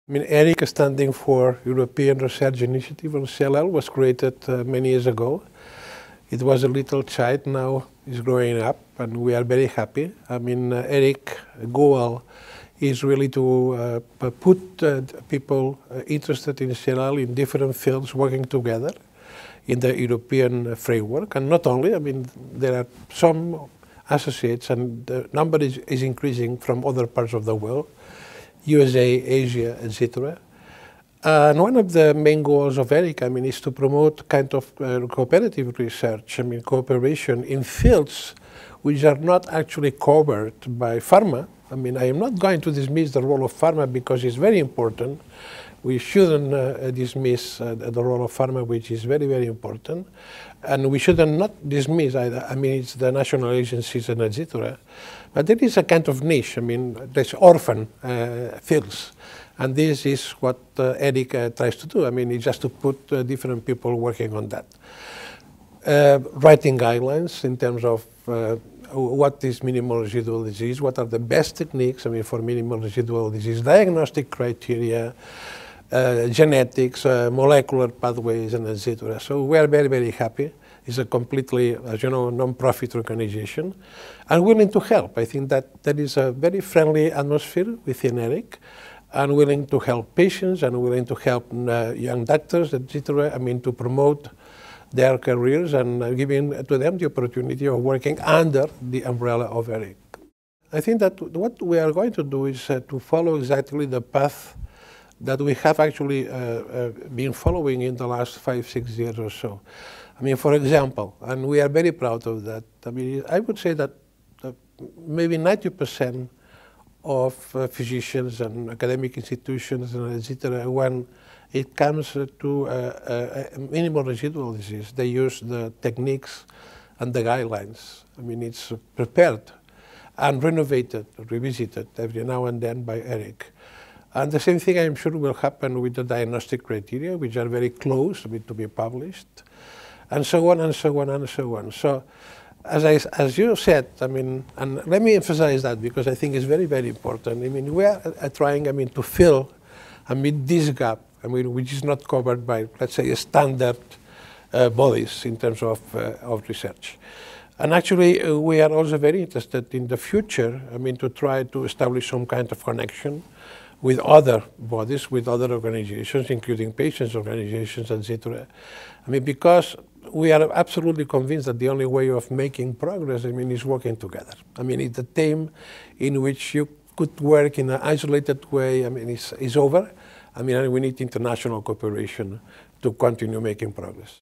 ERIC, standing for European Research Initiative on CLL, was created many years ago. It was a little child, now is growing up, and we are very happy. ERIC goal is really to put people interested in CLL in different fields working together in the European framework. And not only, there are some associates, and the number is increasing from other parts of the world. USA, Asia, etc. And one of the main goals of ERIC, is to promote kind of cooperative research, cooperation in fields which are not actually covered by pharma. I am not going to dismiss the role of pharma because it's very important. We shouldn't dismiss the role of pharma, which is very, very important. And we shouldn't not dismiss either. It's the national agencies and etc. But there is a kind of niche. There's orphan fields. And this is what ERIC tries to do. It's just to put different people working on that. Writing guidelines in terms of what is minimal residual disease, what are the best techniques for minimal residual disease, diagnostic criteria, genetics, molecular pathways, and etc. So we are very, very happy. It's a completely, as you know, non-profit organization and willing to help. I think that there is a very friendly atmosphere within ERIC and willing to help patients and willing to help young doctors, etc. To promote their careers and giving to them the opportunity of working under the umbrella of ERIC. I think that what we are going to do is to follow exactly the path that we have actually been following in the last 5-6 years or so. For example, and we are very proud of that, I would say that maybe 90% of physicians and academic institutions and etc., when it comes to minimal residual disease, they use the techniques and the guidelines. It's prepared and renovated, revisited every now and then by ERIC. And the same thing I'm sure will happen with the diagnostic criteria, which are very close to be published, and so on and so on and so on. So, as you said, and let me emphasize that because I think it's very, very important. We are trying, to fill, this gap, which is not covered by, let's say, standard bodies in terms of research. And actually, we are also very interested in the future, to try to establish some kind of connection with other bodies, with other organizations, including patients' organizations, etc. Because we are absolutely convinced that the only way of making progress, is working together. It's a team in which you could work in an isolated way, is over. We need international cooperation to continue making progress.